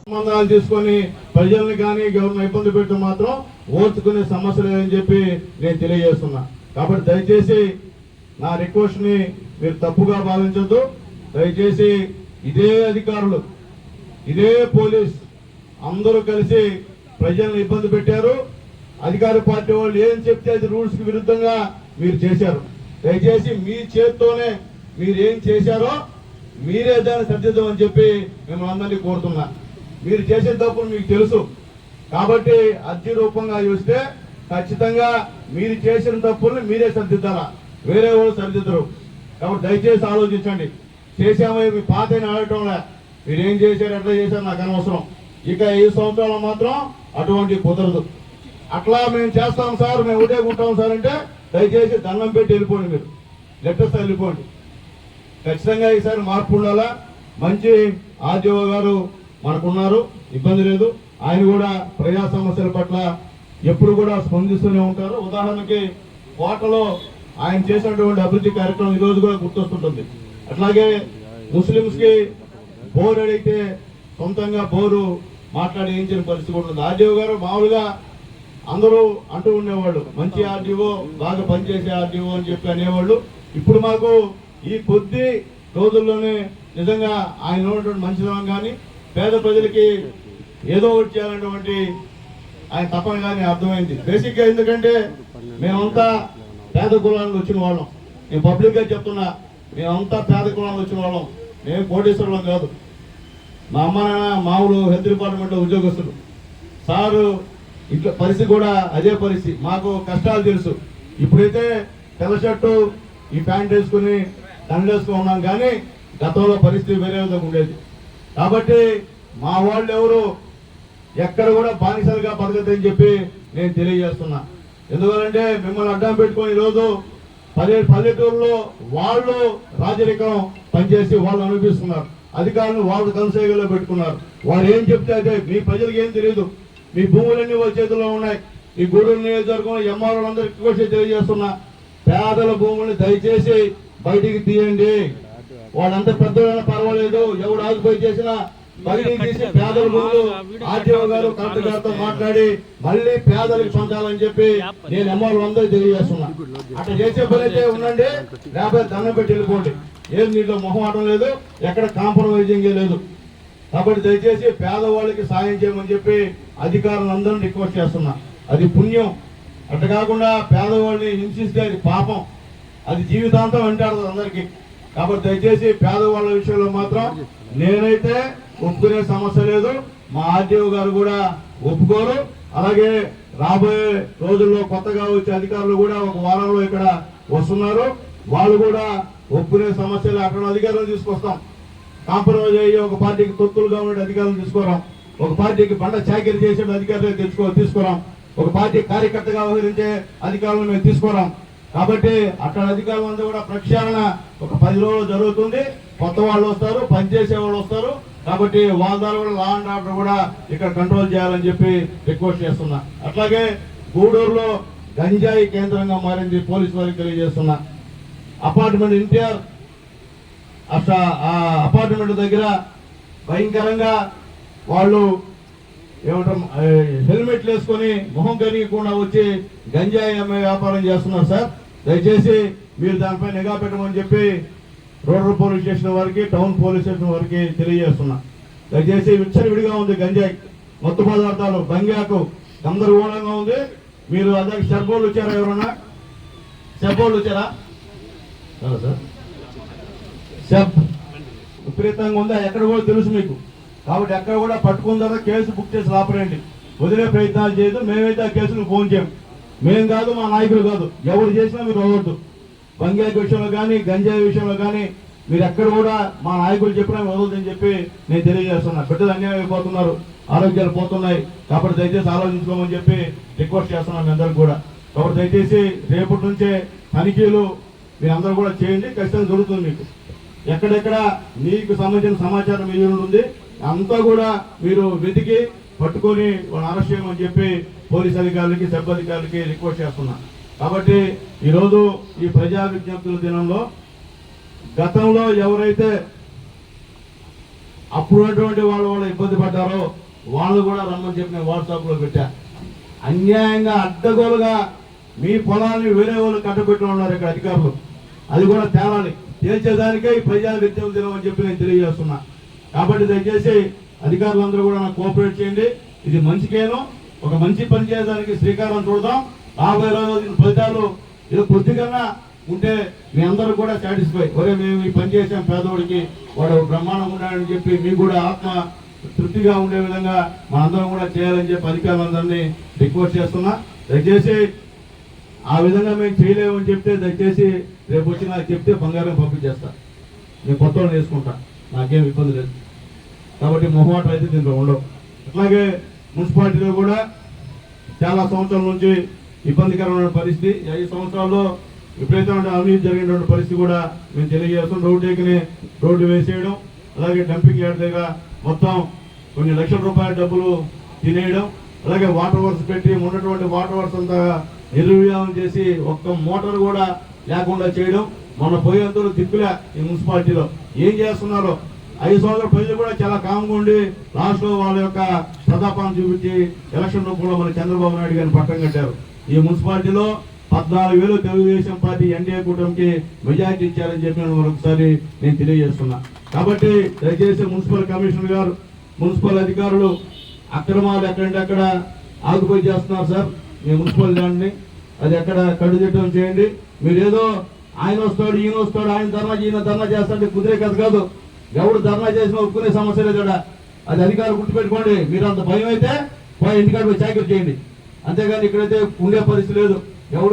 సంబంధాలు తీసుకొని ప్రజల్ని కానీ గవర్నమెంట్ ఇబ్బంది పెట్టడం మాత్రం ఓర్చుకునే సమస్య లేదని చెప్పి నేను తెలియజేస్తున్నా. కాబట్టి దయచేసి నా రిక్వెస్ట్ ని మీరు తప్పుగా భావించద్దు. దయచేసి ఇదే అధికారులు, ఇదే పోలీస్ అందరూ కలిసి ప్రజల్ని ఇబ్బంది పెట్టారు. అధికార పార్టీ వాళ్ళు ఏం చెప్తే అది రూల్స్ కి విరుద్ధంగా మీరు చేశారు. దయచేసి మీ చేత్తోనే మీరు ఏం చేశారో మీరే దాన్ని సరిదిద్దామని చెప్పి మిమ్మల్ని అందరినీ కోరుతున్నా. మీరు చేసే తప్పులు మీకు తెలుసు కాబట్టి అర్జీ రూపంగా చూస్తే ఖచ్చితంగా మీరు చేసిన తప్పుల్ని మీరే సరిదిద్దాలా, వేరే వాళ్ళు సరిదిద్దరు. కాబట్టి దయచేసి ఆలోచించండి. చేసామో మీ పాత అడగటంలే, మీరు ఏం చేశారు ఎట్లా చేశారు నాకు అనవసరం. ఇక 5 సంవత్సరాలు మాత్రం అటువంటి కుదరదు. అట్లా మేము చేస్తాం సార్, మేము ఒకటే ఉంటాం సార్ అంటే దయచేసి దండం పెట్టి వెళ్ళిపోండి, మీరు లెటర్స్ వెళ్ళిపోండి. ఖచ్చితంగా ఈసారి మార్పు ఉండాలా. మంచి ఆర్డీఓ గారు మనకున్నారు, ఇబ్బంది లేదు. ఆయన కూడా ప్రజా సమస్యల పట్ల ఎప్పుడు కూడా స్పందిస్తూనే ఉంటారు. ఉదాహరణకి కోటలో ఆయన చేసినటువంటి అభివృద్ధి కార్యక్రమం ఈరోజు కూడా గుర్తొస్తుంటుంది. అట్లాగే ముస్లింస్ కి బోర్ అడిగితే సొంతంగా బోరు మాట్లాడి వేయించిన పరిస్థితి ఉంటుంది. ఆర్డీఓ గారు మామూలుగా అందరూ అంటూ ఉండేవాళ్ళు, మంచి ఆర్డీఓ, బాగా పనిచేసే ఆర్డీఓ అని చెప్పి అనేవాళ్ళు. ఇప్పుడు మాకు ఈ కొద్ది రోజుల్లోనే నిజంగా ఆయన ఉన్నటువంటి మంచిదనం కానీ పేద ప్రజలకి ఏదో ఒకటి చేయాలనేటువంటి ఆయన తపన కానీ అర్థమైంది. బేసిక్గా ఎందుకంటే మేమంతా పేద కులానికి వచ్చిన వాళ్ళం. నేను పబ్లిక్గా చెప్తున్నా, మేమంతా పేద కులానికి వచ్చిన వాళ్ళం. మేము కోటేశ్వరులం కాదు. మా అమ్మ నాన్న మామూలు హెల్త్ డిపార్ట్మెంట్లో ఉద్యోగస్తులు. సారు ఇంట్లో పరిస్థితి కూడా అదే పరిస్థితి. మాకు కష్టాలు తెలుసు. ఇప్పుడైతే తెల్ల షర్టు ఈ ప్యాంట్ వేసుకుని దండేసుకుని ఉన్నాం, కానీ గతంలో పరిస్థితి వేరే విధంగా ఉండేది. కాబట్టి మా వాళ్ళు ఎవరు ఎక్కడ కూడా బానిసలుగా బతకదని చెప్పి నేను తెలియజేస్తున్నా. ఎందుకంటే మిమ్మల్ని అడ్డం పెట్టుకొని ఈరోజు పల్లెటూరులో వాళ్ళు రాజరికం పనిచేసి వాళ్ళు అనిపిస్తున్నారు. అధికారులు వాళ్ళు కనసేగలో పెట్టుకున్నారు. వాళ్ళు ఏం చెప్తే అదే. మీ ప్రజలకు ఏం తెలియదు. మీ భూములన్నీ వాళ్ళ చేతుల్లో ఉన్నాయి. ఈ గూడూరు నియోజకవర్గంలో ఎంఆర్ఓలందరికీ కూడా తెలియజేస్తున్నా, పేదల భూముల్ని దయచేసి బయటికి తీయండి. వాళ్ళంతా పెద్దవాళ్ళైనా పర్వాలేదు, ఎవడు ఆగిపోయి చేసినా బయటికి తీసి పేదల భూములు ఆర్టీఓ గారు కలెక్టర్ గారితో మాట్లాడి మళ్ళీ పేదలకు పంచాలని చెప్పి నేను ఎంఆర్ఓ అందరూ తెలియజేస్తున్నా. అట్లా చేసే పని అయితే ఉండండి, లేకపోతే దండం పెట్టి వెళ్ళిపోండి. ఏం దీంట్లో మొహమాటం లేదు, ఎక్కడ కాంప్రమైజింగ్ లేదు. కాబట్టి దయచేసి పేదవాళ్ళకి సాయం చేయమని చెప్పి అధికారులందరినీ రిక్వెస్ట్ చేస్తున్నా. అది పుణ్యం. అట్లా కాకుండా పేదవాళ్ళని హింసిస్తే అది పాపం, అది జీవితాంతం వెంటాడుతుంది అందరికీ. కాబట్టి దయచేసి పేదవాళ్ళ విషయంలో మాత్రం నేనైతే ఒప్పుకునే సమస్య లేదు, మా ఆర్డీఓ గారు కూడా ఒప్పుకోరు. అలాగే రాబోయే రోజుల్లో కొత్తగా వచ్చే అధికారులు కూడా ఒక వారంలో ఇక్కడ వస్తున్నారు. వాళ్ళు కూడా ఒప్పుకునే సమస్యలు అక్కడ అధికారులను తీసుకొస్తాం. కాంప్రమైజ్ అయ్యి ఒక పార్టీకి తొత్తులుగా ఉండే అధికారులను తీసుకోరాం, ఒక పార్టీకి బండ చాకరీ చేసే అధికారులు తీసుకురాం, ఒక పార్టీ కార్యకర్తగా వ్యవహరించే అధికారులను మేము తీసుకోరాం. కాబట్టి అక్కడ అధికారులంతా కూడా ప్రక్షాళన ఒక 10 రోజులు జరుగుతుంది. కొత్త వాళ్ళు వస్తారు, పనిచేసే వాళ్ళు వస్తారు. కాబట్టి వాళ్ళ ద్వారా కూడా లా అండ్ ఆర్డర్ కూడా ఇక్కడ కంట్రోల్ చేయాలని చెప్పి రిక్వెస్ట్ చేస్తున్నా. అట్లాగే గూడూరులో గంజాయి కేంద్రంగా మారింది, పోలీసు వారికి తెలియజేస్తున్నా. అపార్ట్మెంట్ ఎన్టీఆర్ ఆ అపార్ట్మెంట్ దగ్గర భయంకరంగా వాళ్ళు ఏమంటారు హెల్మెట్లు వేసుకొని మొహం కరిగకుండా వచ్చి గంజాయి అమ్మే వ్యాపారం చేస్తున్నారు. సార్ దయచేసి మీరు దానిపై నిఘా పెట్టమని చెప్పి రూరల్ పోలీస్ స్టేషన్ వారికి, టౌన్ పోలీస్ స్టేషన్ వారికి తెలియజేస్తున్నా. దయచేసి విచ్చలవిడిగా ఉంది గంజాయి, మత్తు పదార్థాలు, బంగాకు గందరగోళంగా ఉంది. మీరు అదే సెర్బోళ్ళు వచ్చారా? ఎవరన్నా సెర్బోళ్ళు వచ్చారా? సార్ సెబ్ విపరీతంగా ఉందా ఎక్కడ కూడా తెలుసు మీకు. కాబట్టి ఎక్కడ కూడా పట్టుకున్న తర్వాత కేసు బుక్ చేసి ఆపరేయండి. వదిలే ప్రయత్నాలు చేయదు. మేమైతే ఆ కేసును ఫోన్ చేయం. మేము కాదు, మా నాయకులు కాదు, ఎవరు చేసినా మీరు వదలద్దు. బంగాయి విషయంలో కానీ గంజాయి విషయంలో కానీ మీరు ఎక్కడ కూడా మా నాయకులు చెప్పినా వదలదని చెప్పి నేను తెలియజేస్తున్నా. బిడ్డలు అన్యాయం అయిపోతున్నారు, ఆరోగ్యాలు పోతున్నాయి. కాబట్టి దయచేసి ఆలోచించుకోమని చెప్పి రిక్వెస్ట్ చేస్తున్నాను మీ అందరికి కూడా. కాబట్టి దయచేసి రేపటి నుంచే తనిఖీలు మీరు అందరూ కూడా చేయండి, ఖచ్చితంగా దొరుకుతుంది మీకు. ఎక్కడెక్కడ మీకు సంబంధించిన సమాచారం మీ ఉంది అంతా కూడా మీరు వెతికి పట్టుకొని వాళ్ళని అరెస్ట్ చేయమని చెప్పి పోలీస్ అధికారులకి, సబ్ అధికారులకి రిక్వెస్ట్ చేస్తున్నా. కాబట్టి ఈరోజు ఈ ప్రజా విజ్ఞప్తుల దినంలో గతంలో ఎవరైతే అప్పుడున్నటువంటి వాళ్ళు ఇబ్బంది పడ్డారో వాళ్ళు కూడా రమ్మని చెప్పి నేను వాట్సాప్లో పెట్టా. అన్యాయంగా అడ్డగోలుగా మీ పొలాన్ని వేరే వాళ్ళు కట్టబెట్టి ఉన్నారు ఇక్కడ అధికారులు. అది కూడా తేలాలి. తేల్చేదానికే ఈ ప్రజా విద్యలు దినమని చెప్పి నేను తెలియజేస్తున్నా. కాబట్టి దయచేసి అధికారులందరూ కూడా నాకు కోఆపరేట్ చేయండి. ఇది మంచికేను, ఒక మంచి పని చేయడానికి శ్రీకారం చూడదాం. రాబోయే రోజులు ఫలితాలు ఏదో కొద్దిగా ఉంటే మీ అందరూ కూడా సాటిస్ఫై, ఒరే మేము ఈ పని చేసాం పేదోడికి, వాడు బ్రహ్మాండం ఉన్నాడని చెప్పి మీకు కూడా ఆత్మ తృప్తిగా ఉండే విధంగా మనందరం కూడా చేయాలని చెప్పి అధికారులందరినీ రిక్వెస్ట్ చేస్తున్నా. దయచేసి ఆ విధంగా మేము చేయలేమని చెప్తే దయచేసి రేపు వచ్చి నాకు చెప్తే బంగారం పంపించేస్తా, నేను కొత్త వాళ్ళు వేసుకుంటా, నాకేం ఇబ్బంది లేదు. కాబట్టి మొహమాటం అయితే దీంట్లో ఉండవు. అట్లాగే మున్సిపాలిటీలో కూడా చాలా సంవత్సరాల నుంచి ఇబ్బందికరమైన పరిస్థితి, 5 సంవత్సరాల్లో విపరీతమైన అవినీతి జరిగినటువంటి పరిస్థితి కూడా మేము తెలియజేస్తాం. రోడ్డు వేసేయడం, అలాగే డంపింగ్ యార్డ్ దగ్గర మొత్తం కొన్ని లక్షల రూపాయల డబ్బులు తినేయడం, అలాగే వాటర్ వర్క్స్ పెట్టి ఉన్నటువంటి వాటర్ వర్క్స్ అంతా నిర్వీర్యం చేసి ఒక్క మోటార్ కూడా లేకుండా చేయడం. మొన్న పోయేందుకు దిక్కులే ఈ మున్సిపాలిటీలో ఏం చేస్తున్నారో. 5 సంవత్సరాల ప్రజలు కూడా చాలా కామ్గా ఉండి లాస్ట్లో వాళ్ళ యొక్క ప్రతాపాన్ని చూపించి ఎలక్షన్ రూపంలో మన చంద్రబాబు నాయుడు గారిని పట్టం కట్టారు. ఈ మున్సిపాలిటీలో 14,000 తెలుగుదేశం పార్టీ ఎన్డీఏ కూటమికి మెజార్టీ ఇచ్చారని చెప్పి మరొకసారి నేను తెలియజేస్తున్నా. కాబట్టి దయచేసి మున్సిపల్ కమిషనర్ గారు, మున్సిపల్ అధికారులు అక్రమాలు ఎక్కడంటే అక్కడ ఆకుపోయి చేస్తున్నారు సార్. మీ మున్సిపల్ ల్యాండ్ని అది ఎక్కడ కడుదిట్టం చేయండి. మీరు ఏదో ఆయన వస్తాడు ఈయన వస్తాడు, ఆయన ధర్నా చేస్తాడు కుదిరే కథ కాదు. ఎవడు ధర్నా చేసినా ఒప్పుకునే సమస్య లేదు. అది అధికారులు గుర్తుపెట్టుకోండి. మీరు అంత భయం అయితే పోయి ఇంటికాడ పోయి చాకరీ చేయండి, అంతేగాని ఇక్కడైతే ఉండే పరిస్థితి లేదు. ఎవడు